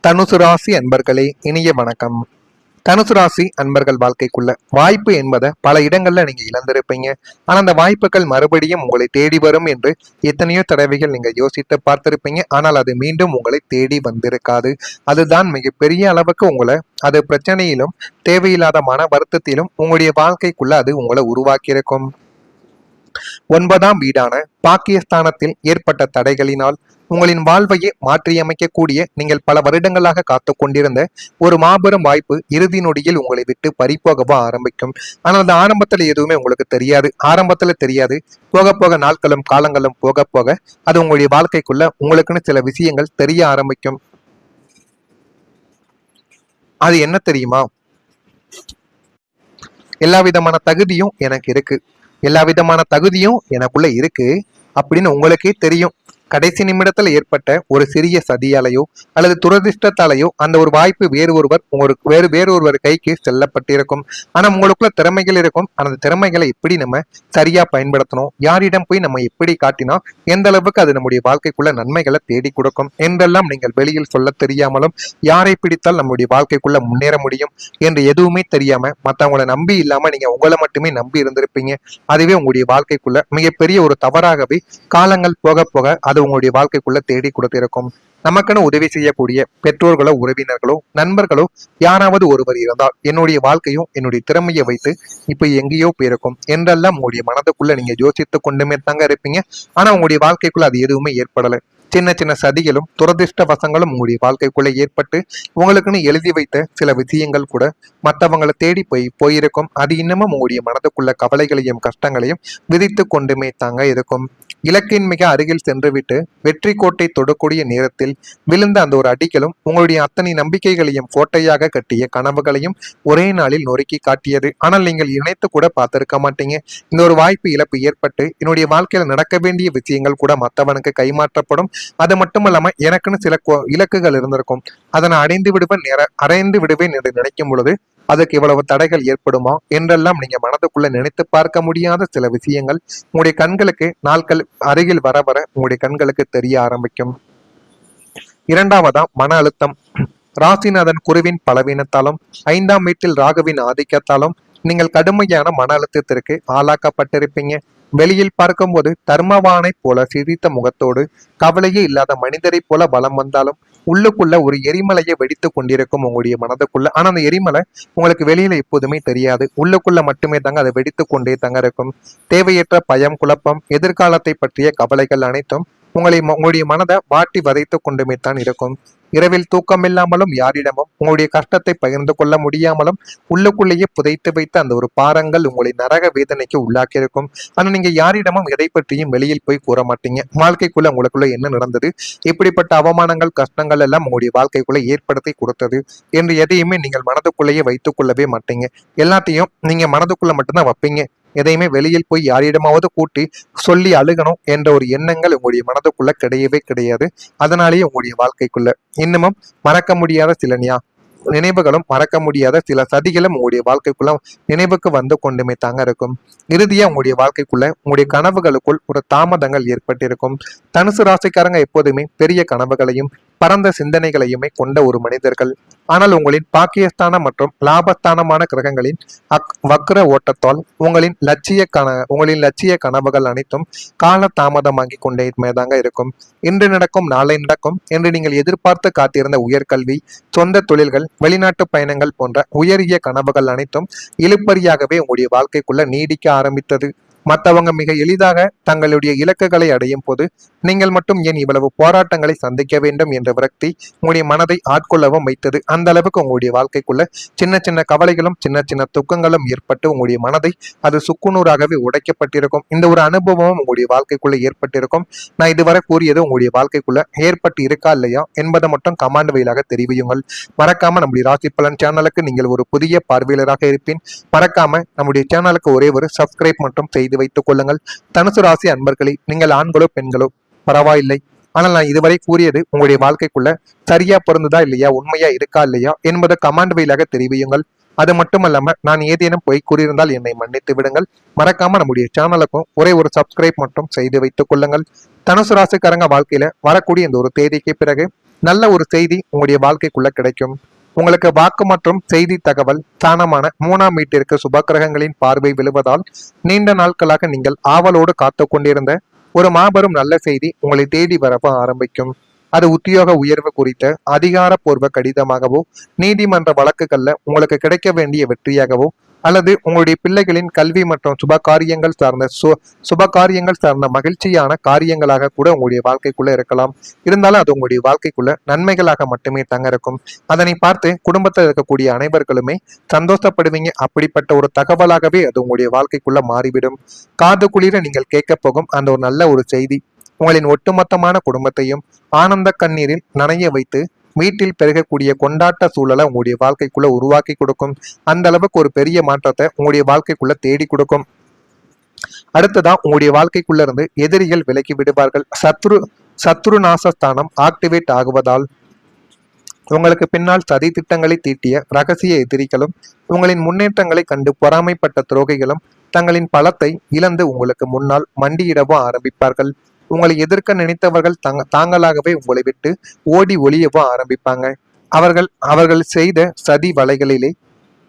தனுசு ராசி அன்பர்களே, இனிய வணக்கம். தனுசு ராசி அன்பர்கள் வாழ்க்கைக்குள்ள வாய்ப்பு என்பதை பல இடங்கள்ல நீங்க இழந்திருப்பீங்க. ஆனா அந்த வாய்ப்புகள் மறுபடியும் உங்களை தேடி வரும் என்று எத்தனையோ தடவைகள் நீங்க யோசித்து பார்த்திருப்பீங்க. ஆனால் அது மீண்டும் உங்களை தேடி வந்திருக்காது. அதுதான் மிகப்பெரிய அளவுக்கு உங்களை அது பிரச்சனையிலும் தேவையில்லாத மன வருத்தத்திலும் உங்களுடைய வாழ்க்கைக்குள்ள அது உங்களை உருவாக்கியிருக்கும். 9ஆம் வீடான பாக்கியஸ்தானத்தில் ஏற்பட்ட தடைகளினால் உங்களின் வாழ்வையே மாற்றியமைக்கக்கூடிய நீங்கள் பல வருடங்களாக காத்து கொண்டிருந்த ஒரு மாபெரும் வாய்ப்பு இறுதி நொடியில் உங்களை விட்டு பறிப்போகவோ ஆரம்பிக்கும். ஆனால் அந்த ஆரம்பத்துல எதுவுமே உங்களுக்கு தெரியாது. ஆரம்பத்துல தெரியாது. போக போக நாட்களும் காலங்களும் போக போக அது உங்களுடைய வாழ்க்கைக்குள்ள உங்களுக்குன்னு சில விஷயங்கள் தெரிய ஆரம்பிக்கும். அது என்ன தெரியுமா? எல்லா விதமான தகுதியும் எனக்கு இருக்கு, எல்லா விதமான தகுதியும் எனக்குள்ள இருக்கு அப்படின்னு உங்களுக்கே தெரியும். கடைசி நிமிடத்தில் ஏற்பட்ட ஒரு சிறிய சதியாலையோ அல்லது துரதிருஷ்டத்தாலேயோ அந்த ஒரு வாய்ப்பு வேறொருவர் கைக்கு செல்லப்பட்டிருக்கும். ஆனா உங்களுக்குள்ள திறமைகள் இருக்கும். அந்த திறமைகளை எப்படி நம்ம சரியா பயன்படுத்தணும், யாரிடம் போய் நம்ம எப்படி காட்டினா எந்த அளவுக்கு அது நம்முடைய வாழ்க்கைக்குள்ள நன்மைகளை தேடி கொடுக்கும் என்றெல்லாம் நீங்கள் வெளியில் சொல்ல தெரியாமலும், யாரை பிடித்தால் நம்முடைய வாழ்க்கைக்குள்ள முன்னேற முடியும் என்று எதுவுமே தெரியாம மற்றவங்களை நம்பி இல்லாம நீங்க உங்களை மட்டுமே நம்பி இருந்திருப்பீங்க. அதுவே உங்களுடைய வாழ்க்கைக்குள்ள மிகப்பெரிய ஒரு தவறாகவே காலங்கள் போக போக அது உங்களுடைய வாழ்க்கைக்குள்ள தேடி கொடுத்திருக்கும். நமக்குன்னு உதவி செய்யக்கூடிய பெற்றோர்களோ உறவினர்களோ நண்பர்களோ யாராவது ஒருவர் இருந்தால் என்னுடைய வாழ்க்கையும் என்னுடைய திறமையை வைத்து இப்ப எங்கேயோ போயிருக்கும் என்றெல்லாம் உங்களுடைய மனதுக்குள்ள நீங்க யோசித்து கொண்டுமே தாங்க இருப்பீங்க. ஆனா உங்களுடைய வாழ்க்கைக்குள்ள அது எதுவுமே ஏற்படலை. சின்ன சின்ன சதிகளும் துரதிருஷ்ட வசங்களும் உங்களுடைய வாழ்க்கைக்குள்ள ஏற்பட்டு உங்களுக்குன்னு எழுதி வைத்த சில விஷயங்கள் கூட மற்றவங்களை தேடி போயிருக்கும். அது இன்னமும் உங்களுடைய மனதுக்குள்ள கவலைகளையும் கஷ்டங்களையும் விதித்து கொண்டுமே தாங்க இருக்கும். இலக்கின் மிக அருகில் சென்றுவிட்டு வெற்றி கோட்டை தொடக்கூடிய நேரத்தில் விழுந்த அந்த ஒரு அடிகளும் உங்களுடைய அத்தனை நம்பிக்கைகளையும் கோட்டையாக கட்டிய கனவுகளையும் ஒரே நாளில் நொறுக்கி காட்டியது. ஆனால் நீங்கள் இணைத்து கூட பார்த்திருக்க மாட்டீங்க. இந்த ஒரு வாய்ப்பு இழப்பு ஏற்பட்டு என்னுடைய வாழ்க்கையில நடக்க வேண்டிய விஷயங்கள் கூட மற்றவனுக்கு கைமாற்றப்படும். அது மட்டும் இல்லாம எனக்குன்னு சில இலக்குகள் இருந்திருக்கும். அதை நான் அடைந்து விடுவேன் என்று நினைக்கும் பொழுது அதுக்கு இவ்வளவு தடைகள் ஏற்படுமா என்றெல்லாம் நீங்க மனதுக்குள்ள நினைத்து பார்க்க முடியாத சில விஷயங்கள் உங்களுடைய கண்களுக்கு நாட்கள் அருகில் வர வர உங்களுடைய கண்களுக்கு தெரிய ஆரம்பிக்கும். இரண்டாவதா மன அழுத்தம். ராசிநாதன் குருவின் பலவீனத்தாலும் 5ஆம் வீட்டில் ராகுவின் ஆதிக்கத்தாலும் நீங்கள் கடுமையான மன அழுத்தத்திற்கு ஆளாக்கப்பட்டிருப்பீங்க. வெளியில் பார்க்கும்போது தர்மவானை போல சிரித்த முகத்தோடு கவலையே இல்லாத மனிதரை போல பலம் வந்தாலும் உள்ளுக்குள்ள ஒரு எரிமலையை வெடித்து கொண்டிருக்கும் உங்களுடைய மனதுக்குள்ள. ஆனா அந்த எரிமலை உங்களுக்கு வெளியில எப்போதுமே தெரியாது. உள்ளுக்குள்ள மட்டுமே தாங்க அதை வெடித்து கொண்டே தங்க இருக்கும். தேவையற்ற பயம், குழப்பம், எதிர்காலத்தை பற்றிய கவலைகள் அனைத்தும் உங்களுடைய மனதை வாட்டி வதைத்து கொண்டுமே தான் இருக்கும். இரவில் தூக்கமில்லாமலும் யாரிடமும் உங்களுடைய கஷ்டத்தை பகிர்ந்து கொள்ள முடியாமலும் உள்ளுக்குள்ளேயே புதைத்து வைத்த அந்த ஒரு பாரங்கள் உங்களை நரக வேதனைக்கு உள்ளாக்கியிருக்கும். ஆனா நீங்க யாரிடமும் எதை பற்றியும் வெளியில் போய் கூற மாட்டீங்க. வாழ்க்கைக்குள்ள உங்களுக்குள்ள என்ன நடந்தது, இப்படிப்பட்ட அவமானங்கள் கஷ்டங்கள் எல்லாம் உங்களுடைய வாழ்க்கைக்குள்ள ஏற்படுத்தி கொடுத்தது என்று எதையுமே நீங்கள் மனதுக்குள்ளேயே வைத்துக் கொள்ளவே மாட்டீங்க. எல்லாத்தையும் நீங்க மனதுக்குள்ள மட்டும்தான் வைப்பீங்க. எதையுமே வெளியில் போய் யாரிடமாவது கூட்டி சொல்லி அழுகணும் என்ற ஒரு எண்ணங்கள் உங்களுடைய மனதுக்குள்ள கிடையவே கிடையாது. அதனாலேயே உங்களுடைய வாழ்க்கைக்குள்ள இன்னமும் மறக்க முடியாத சில நினைவுகளும் மறக்க முடியாத சில சதிகளும் உங்களுடைய வாழ்க்கைக்குள்ள நினைவுக்கு வந்து கொண்டுமே தாங்க இருக்கும். இறுதியா உங்களுடைய வாழ்க்கைக்குள்ள உங்களுடைய கனவுகளுக்குள் ஒரு தாமதங்கள் ஏற்பட்டிருக்கும். தனுசு ராசிக்காரங்க எப்போதுமே பெரிய கனவுகளையும் பரந்த சிந்தனைகளையுமே கொண்ட ஒரு மனிதர்கள். ஆனால் உங்களின் பாக்கியஸ்தானம் மற்றும் லாபஸ்தானமான கிரகங்களின் வக்ர ஓட்டத்தால் உங்களின் லட்சிய கனவுகள் அனைத்தும் கால தாமதமாகி கொண்டே தாங்க இருக்கும். இன்று நடக்கும், நாளை நடக்கும் என்று நீங்கள் எதிர்பார்த்து காத்திருந்த உயர்கல்வி, சொந்த தொழில்கள், வெளிநாட்டு பயணங்கள் போன்ற உயரிய கனவுகள் அனைத்தும் இழுப்பறியாகவே உங்களுடைய வாழ்க்கைக்குள்ள நீடிக்க ஆரம்பித்தது. மற்றவங்க மிக எளிதாக தங்களுடைய இலக்குகளை அடையும் போது நீங்கள் மட்டும் ஏன் இவ்வளவு போராட்டங்களை சந்திக்க வேண்டும் என்ற விரக்தி உங்களுடைய மனதை ஆட்கொள்ளவும் வைத்தது. அந்த அளவுக்கு உங்களுடைய வாழ்க்கைக்குள்ள சின்ன சின்ன கவலைகளும் சின்ன சின்ன துக்கங்களும் ஏற்பட்டு உங்களுடைய மனதை அது சுக்குநூறாகவே உடைக்கப்பட்டிருக்கும். இந்த ஒரு அனுபவம் உங்களுடைய வாழ்க்கைக்குள்ள ஏற்பட்டிருக்கும். நான் இதுவரை கூறியது உங்களுடைய வாழ்க்கைக்குள்ள ஏற்பட்டு இருக்கா இல்லையா என்பதை மட்டும் கமாண்ட் வழியாக தெரிவியுங்கள். மறக்காம நம்முடைய ராசி பலன் சேனலுக்கு நீங்கள் ஒரு புதிய பார்வையாளராக இருப்பேன். மறக்காம நம்முடைய சேனலுக்கு ஒரே ஒரு சப்ஸ்கிரைப் மட்டும் செய்து வைத்துக் கொள்ளுங்கள். தனுசு ராசி அன்பர்களே, நீங்கள் ஆண்களோ பெண்களோ பரவாயில்லை. ஆனால் நான் இதுவரை கூறியது உங்களுடைய வாழ்க்கைக்குள்ள சரியா பொருந்துதா இல்லையா, உண்மையா இருக்கா இல்லையா என்பதை கமாண்ட் வழியாக தெரிவியுங்கள். அது மட்டுமல்லாம நான் ஏதேனும் போய் கூறியிருந்தால் என்னை மன்னித்து விடுங்கள். மறக்காம நம்முடைய சேனலுக்கும் ஒரே ஒரு சப்ஸ்கிரைப் மட்டும் செய்து வைத்துக் கொள்ளுங்கள். தனுசு ராசிக்காரங்க வாழ்க்கையில வரக்கூடிய இந்த ஒரு தேதிக்கு பிறகு நல்ல ஒரு செய்தி உங்களுடைய வாழ்க்கைக்குள்ள கிடைக்கும். உங்களுக்கு வாக்கு மற்றும் செய்தி தகவல் ஸ்தானமான 3ஆம் வீட்டிற்கு சுபக்கிரகங்களின் பார்வை விழுவதால் நீண்ட நாட்களாக நீங்கள் ஆவலோடு காத்து கொண்டிருந்த ஒரு மாபெரும் நல்ல செய்தி உங்களை தேடி வரவ ஆரம்பிக்கும். அது உத்தியோக உயர்வு குறித்த அதிகாரப்பூர்வ கடிதமாகவோ, நீதிமன்ற வழக்குகள்ல உங்களுக்கு கிடைக்க வேண்டிய வெற்றியாகவோ, அல்லது உங்களுடைய பிள்ளைகளின் கல்வி மற்றும் சுப காரியங்கள் சார்ந்த மகிழ்ச்சியான காரியங்களாக கூட உங்களுடைய வாழ்க்கைக்குள்ள இருக்கலாம். இருந்தாலும் அது உங்களுடைய வாழ்க்கைக்குள்ள நன்மைகளாக மட்டுமே தங்க இருக்கும். அதனை பார்த்து குடும்பத்தில் இருக்கக்கூடிய அனைவர்களுமே சந்தோஷப்படுவீங்க. அப்படிப்பட்ட ஒரு தகவலாகவே அது உங்களுடைய வாழ்க்கைக்குள்ள மாறிவிடும். காது குளிர நீங்கள் கேட்க போகும் அந்த ஒரு நல்ல ஒரு செய்தி உங்களின் ஒட்டுமொத்தமான குடும்பத்தையும் ஆனந்த கண்ணீரில் நனைய வைத்து வீட்டில் பெருகக்கூடிய கொண்டாட்ட சூழலை உங்களுடைய வாழ்க்கைக்குள்ள உருவாக்கி கொடுக்கும். அந்த அளவுக்கு ஒரு பெரிய மாற்றத்தை உங்களுடைய வாழ்க்கைக்குள்ள தேடி கொடுக்கும். அடுத்ததா உங்களுடைய வாழ்க்கைக்குள்ள இருந்து எதிரிகள் விலக்கி விடுவார்கள். சத்ரு நாசஸ்தானம் ஆக்டிவேட் ஆகுவதால் உங்களுக்கு பின்னால் சதி திட்டங்களை தீட்டிய ரகசிய எதிரிகளும் உங்களின் முன்னேற்றங்களை கண்டு பொறாமைப்பட்ட துரோகிகளும் தங்களின் பலத்தை இழந்து உங்களுக்கு முன்னால் மண்டியிடவும் ஆரம்பிப்பார்கள். உங்களை எதிர்க்க நினைத்தவர்கள் தாங்களாகவே உங்களை விட்டு ஓடி ஒளியவும் ஆரம்பிப்பாங்க. அவர்கள் செய்த சதி வலைகளிலே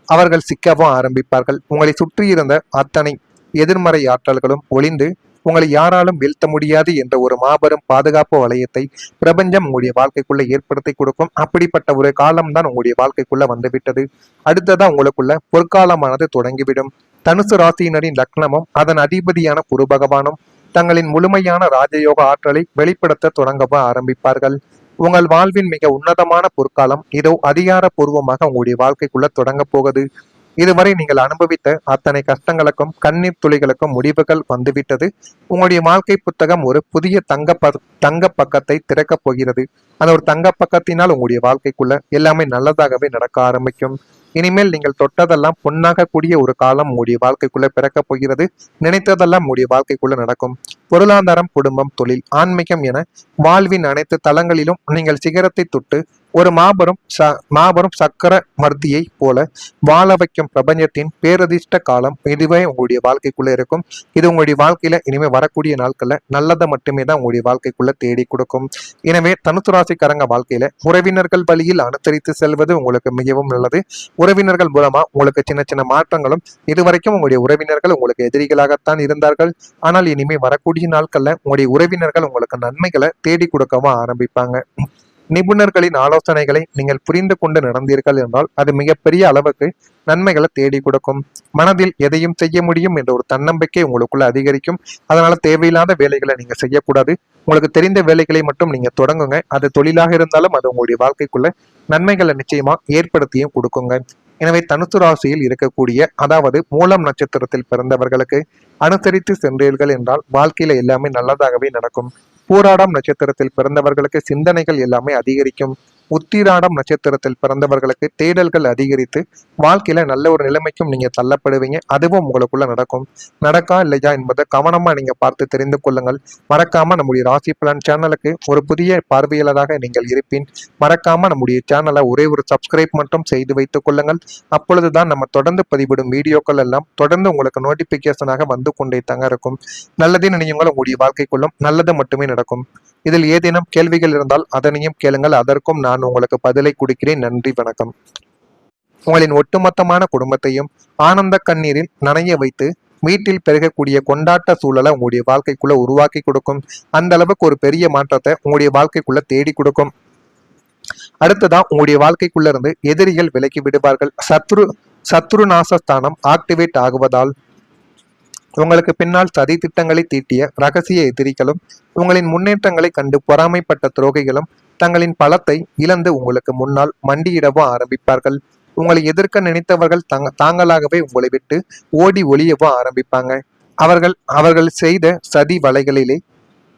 அவர்கள் சிக்கவும் ஆரம்பிப்பார்கள். உங்களை சுற்றி இருந்த அத்தனை எதிர்மறை ஆற்றல்களும் ஒளிந்து உங்களை யாராலும் வீழ்த்த முடியாது என்ற ஒரு மாபெரும் பாதுகாப்பு வளையத்தை பிரபஞ்சம் உங்களுடைய வாழ்க்கைக்குள்ள ஏற்படுத்தி கொடுக்கும். அப்படிப்பட்ட ஒரு காலம்தான் உங்களுடைய வாழ்க்கைக்குள்ள வந்துவிட்டது. அடுத்ததா உங்களுக்குள்ள பொற்காலமானது தொடங்கிவிடும். தனுசு ராசியினரின் லக்னமும் அதன் அதிபதியான குரு பகவானும் தங்களின் முழுமையான ராஜயோக ஆற்றலை வெளிப்படுத்த தொடங்கவ ஆரம்பிப்பார்கள். உங்கள் வாழ்வின் மிக உன்னதமான பொற்காலம் இதோ அதிகாரப்பூர்வமாக உங்களுடைய வாழ்க்கைக்குள்ள தொடங்க போகுது. இதுவரை நீங்கள் அனுபவித்த அத்தனை கஷ்டங்களுக்கும் கண்ணீர் துளிகளுக்கும் முடிவுகள் வந்துவிட்டது. உங்களுடைய வாழ்க்கை புத்தகம் ஒரு புதிய தங்க பக்கத்தை திறக்கப் போகிறது. அந்த ஒரு தங்க பக்கத்தினால் உங்களுடைய வாழ்க்கைக்குள்ள எல்லாமே நல்லதாகவே நடக்க ஆரம்பிக்கும். இனிமேல் நீங்கள் தொட்டதெல்லாம் பொன்னாக கூடிய ஒரு காலம் உங்களுடைய வாழ்க்கைக்குள்ள பிறக்கப் போகிறது. நினைத்ததெல்லாம் உங்களுடைய வாழ்க்கைக்குள்ள நடக்கும். பொருளாதாரம், குடும்பம், தொழில், ஆன்மீகம் என வாழ்வின் அனைத்து தளங்களிலும் நீங்கள் சிகரத்தை தொட்டு ஒரு மாபெரும் சக்கர மர்த்தியை போல வாழ வைக்கும் பிரபஞ்சத்தின் பேரதிர்ஷ்ட காலம் இதுவே உங்களுடைய வாழ்க்கைக்குள்ள இருக்கும். இது உங்களுடைய வாழ்க்கையில இனிமே வரக்கூடிய நாட்கள்ல நல்லதை மட்டுமே தான் உங்களுடைய வாழ்க்கைக்குள்ள தேடி கொடுக்கும். எனவே தனுசு ராசிக்காரங்க வாழ்க்கையில உறவினர்கள் வழியில் அனுசரித்து செல்வது உங்களுக்கு மிகவும் நல்லது. உறவினர்கள் மூலமா உங்களுக்கு சின்ன சின்ன மாற்றங்களும், இதுவரைக்கும் உங்களுடைய உறவினர்கள் உங்களுக்கு எதிரிகளாகத்தான் இருந்தார்கள். ஆனால் இனிமே வரக்கூடிய நாட்கள்ல உங்களுடைய உறவினர்கள் உங்களுக்கு நன்மைகளை தேடி கொடுக்கவும் ஆரம்பிப்பாங்க. நிபுணர்களின் ஆலோசனைகளை நீங்கள் புரிந்து கொண்டு நடந்தீர்கள் என்றால் அது மிகப்பெரிய அளவுக்கு நன்மைகளை தேடி கொடுக்கும். மனதில் எதையும் செய்ய முடியும் என்ற ஒரு தன்னம்பிக்கை உங்களுக்குள்ள அதிகரிக்கும். அதனால தேவையில்லாத வேலைகளை நீங்க செய்யக்கூடாது. உங்களுக்கு தெரிந்த வேலைகளை மட்டும் நீங்க தொடங்குங்க. அது தொழிலாக இருந்தாலும் அது உங்களுடைய வாழ்க்கைக்குள்ள நன்மைகளை நிச்சயமா ஏற்படுத்தியும் கொடுக்குங்க. எனவே தனுசு ராசியில் இருக்கக்கூடிய, அதாவது மூலம் நட்சத்திரத்தில் பிறந்தவர்களுக்கு அனுசரித்து சென்றீர்கள் என்றால் வாழ்க்கையில எல்லாமே நல்லதாகவே நடக்கும். பூராடம் நட்சத்திரத்தில் பிறந்தவர்களுக்கு சிந்தனைகள் எல்லாமே அதிகரிக்கும். உத்திராடம் நட்சத்திரத்தில் பிறந்தவர்களுக்கு தேடல்கள் அதிகரித்து வாழ்க்கையில நல்ல ஒரு நிலைமைக்கும் நீங்க தள்ளப்படுவீங்க. அதுவும் உங்களுக்குள்ள நடக்கும். நடக்கா இல்லையா என்பதை கவனமா நீங்க பார்த்து தெரிந்து கொள்ளுங்கள். மறக்காம நம்முடைய ராசி பலன் சேனலுக்கு ஒரு புதிய பார்வையாளராக நீங்கள் இருப்பீன். மறக்காம நம்முடைய சேனலை ஒரே ஒரு சப்ஸ்கிரைப் மட்டும் செய்து வைத்துக் கொள்ளுங்கள். அப்பொழுதுதான் நம்ம தொடர்ந்து பதிவிடும் வீடியோக்கள் எல்லாம் தொடர்ந்து உங்களுக்கு நோட்டிபிகேஷனாக வந்து கொண்டே தங்க இருக்கும். நல்லதே நினையுங்கள், உங்களுடைய வாழ்க்கைக்குள்ளும் நல்லது மட்டுமே நடக்கும். இதில் ஏதேனும் கேள்விகள் இருந்தால் அதனையும் கேளுங்கள். அதற்கும் நான் உங்களுக்கு பதிலை கொடுக்கிறேன். நன்றி, வணக்கம். உங்களின் ஒட்டுமொத்தமான குடும்பத்தையும் ஆனந்த கண்ணீரில் நனைய வைத்து வீட்டில் பெருகக்கூடிய கொண்டாட்ட சூழலை உங்களுடைய வாழ்க்கைக்குள்ள உருவாக்கி கொடுக்கும். அந்த அளவுக்கு ஒரு பெரிய மாற்றத்தை உங்களுடைய வாழ்க்கைக்குள்ள தேடி கொடுக்கும். அடுத்ததா உங்களுடைய வாழ்க்கைக்குள்ள இருந்து எதிரிகள் விலக்கி விடுவார்கள். சத்ரு நாசஸ்தானம் ஆக்டிவேட் ஆகுவதால் உங்களுக்கு பின்னால் சதி திட்டங்களை தீட்டிய ரகசிய எதிரிகளும் உங்களின் முன்னேற்றங்களை கண்டு பொறாமைப்பட்ட துரோகிகளும் தங்களின் பலத்தை இழந்து உங்களுக்கு முன்னால் மண்டியிடவும் ஆரம்பிப்பார்கள். உங்களை எதிர்க்க நினைத்தவர்கள் தாங்களாகவே உங்களை விட்டு ஓடி ஒளியவும் ஆரம்பிப்பாங்க. அவர்கள் செய்த சதி வலைகளிலே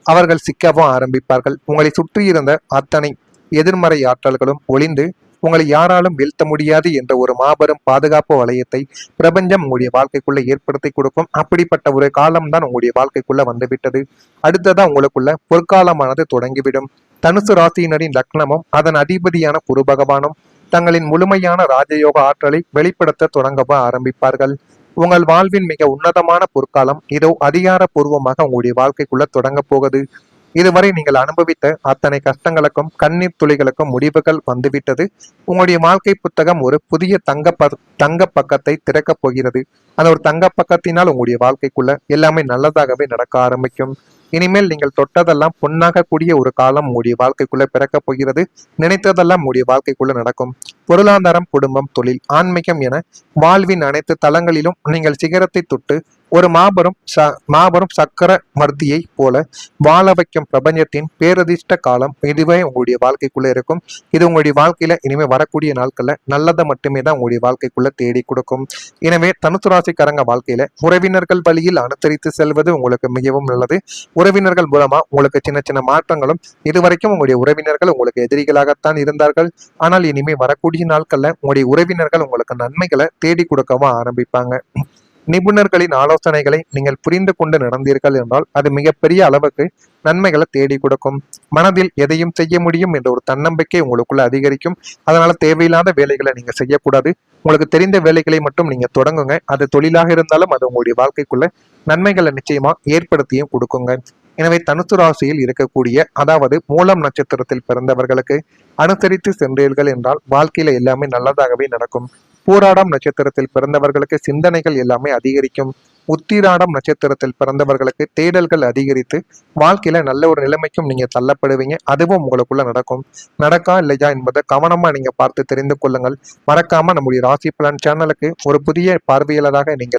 அவர்கள் சிக்கவும் ஆரம்பிப்பார்கள். உங்களை சுற்றியிருந்த அத்தனை எதிர்மறை ஆற்றல்களும் ஒளிந்து உங்களை யாராலும் வீழ்த்த முடியாது என்ற ஒரு மாபெரும் பாதுகாப்பு வளையத்தை பிரபஞ்சம் உங்களுடைய வாழ்க்கைக்குள்ள ஏற்படுத்தி கொடுக்கும். அப்படிப்பட்ட ஒரு காலம்தான் உங்களுடைய வாழ்க்கைக்குள்ள வந்துவிட்டது. அடுத்ததா உங்களுக்குள்ள பொற்காலமானது தொடங்கிவிடும். தனுசு ராசியினரின் லக்னமும் அதன் அதிபதியான குரு பகவானும் தங்களின் முழுமையான ராஜயோக ஆற்றலை வெளிப்படுத்த தொடங்கவ ஆரம்பிப்பார்கள். உங்கள் வாழ்வின் மிக உன்னதமான பொற்காலம் இதோ அதிகாரப்பூர்வமாக உங்களுடைய வாழ்க்கைக்குள்ள தொடங்க போகுது. இதுவரை நீங்கள் அனுபவித்த அத்தனை கஷ்டங்களுக்கும் கண்ணீர் துளிகளுக்கும் முடிவுகள் வந்துவிட்டது. உங்களுடைய வாழ்க்கை புத்தகம் ஒரு புதிய தங்க பக்கத்தை திறக்கப் போகிறது. அந்த ஒரு தங்க பக்கத்தினால் உங்களுடைய வாழ்க்கைக்குள்ள எல்லாமே நல்லதாகவே நடக்க ஆரம்பிக்கும். இனிமேல் நீங்கள் தொட்டதெல்லாம் பொன்னாக கூடிய ஒரு காலம் உங்களுடைய வாழ்க்கைக்குள்ள பிறக்கப் போகிறது. நினைத்ததெல்லாம் உங்களுடைய வாழ்க்கைக்குள்ள நடக்கும். பொருளாதாரம், குடும்பம், தொழில், ஆன்மீகம் என வாழ்வின் அனைத்து தளங்களிலும் நீங்கள் சிகரத்தை தொட்டு ஒரு மாபெரும் சக்கர மர்த்தியை போல வாழ வைக்கும் பிரபஞ்சத்தின் பேரதிர்ஷ்ட காலம் இதுவே உங்களுடைய வாழ்க்கைக்குள்ள இருக்கும். இது உங்களுடைய வாழ்க்கையில இனிமே வரக்கூடிய நாட்கள்ல நல்லதை மட்டுமே தான் உங்களுடைய வாழ்க்கைக்குள்ள தேடி கொடுக்கும். எனவே தனுசு ராசிக்காரங்க வாழ்க்கையில உறவினர்கள் வழியில் அனுசரித்து செல்வது உங்களுக்கு மிகவும் நல்லது. உறவினர்கள் மூலமா உங்களுக்கு சின்ன சின்ன மாற்றங்களும், இதுவரைக்கும் உங்களுடைய உறவினர்கள் உங்களுக்கு எதிரிகளாகத்தான் இருந்தார்கள். ஆனால் இனிமே வரக்கூடிய நாட்கள்ல உங்களுடைய உறவினர்கள் உங்களுக்கு நன்மைகளை தேடி கொடுக்கவும் ஆரம்பிப்பாங்க. நிபுணர்களின் ஆலோசனைகளை நீங்கள் புரிந்து கொண்டு நடந்தீர்கள் என்றால் அது மிகப்பெரிய அளவுக்கு நன்மைகளை தேடி கொடுக்கும். மனதில் எதையும் செய்ய முடியும் என்ற ஒரு தன்னம்பிக்கை உங்களுக்குள்ள அதிகரிக்கும். அதனால தேவையில்லாத வேலைகளை நீங்க செய்யக்கூடாது. உங்களுக்கு தெரிந்த வேலைகளை மட்டும் நீங்க தொடங்குங்க. அது தொழிலாக இருந்தாலும் அது உங்களுடைய வாழ்க்கைக்குள்ள நன்மைகளை நிச்சயமா ஏற்படுத்தியும் கொடுக்குங்க. எனவே தனுசு ராசியில் இருக்கக்கூடிய, அதாவது மூலம் நட்சத்திரத்தில் பிறந்தவர்களுக்கு அனுசரித்து சென்றீர்கள் என்றால் வாழ்க்கையில எல்லாமே நல்லதாகவே நடக்கும். பூராடம் நட்சத்திரத்தில் பிறந்தவர்களுக்கு சிந்தனைகள் எல்லாமே அதிகரிக்கும். உத்திராடம் நட்சத்திரத்தில் பிறந்தவர்களுக்கு தேடல்கள் அதிகரித்து வாழ்க்கையில நல்ல ஒரு நிலைமைக்கும் நீங்க தள்ளப்படுவீங்க. அதுவும் உங்களுக்குள்ள நடக்கும். நடக்கா இல்லையா என்பதை கவனமா நீங்க பார்த்து தெரிந்து கொள்ளுங்கள். மறக்காம நம்முடைய ராசி பலன் சேனலுக்கு ஒரு புதிய பார்வையாளராக நீங்க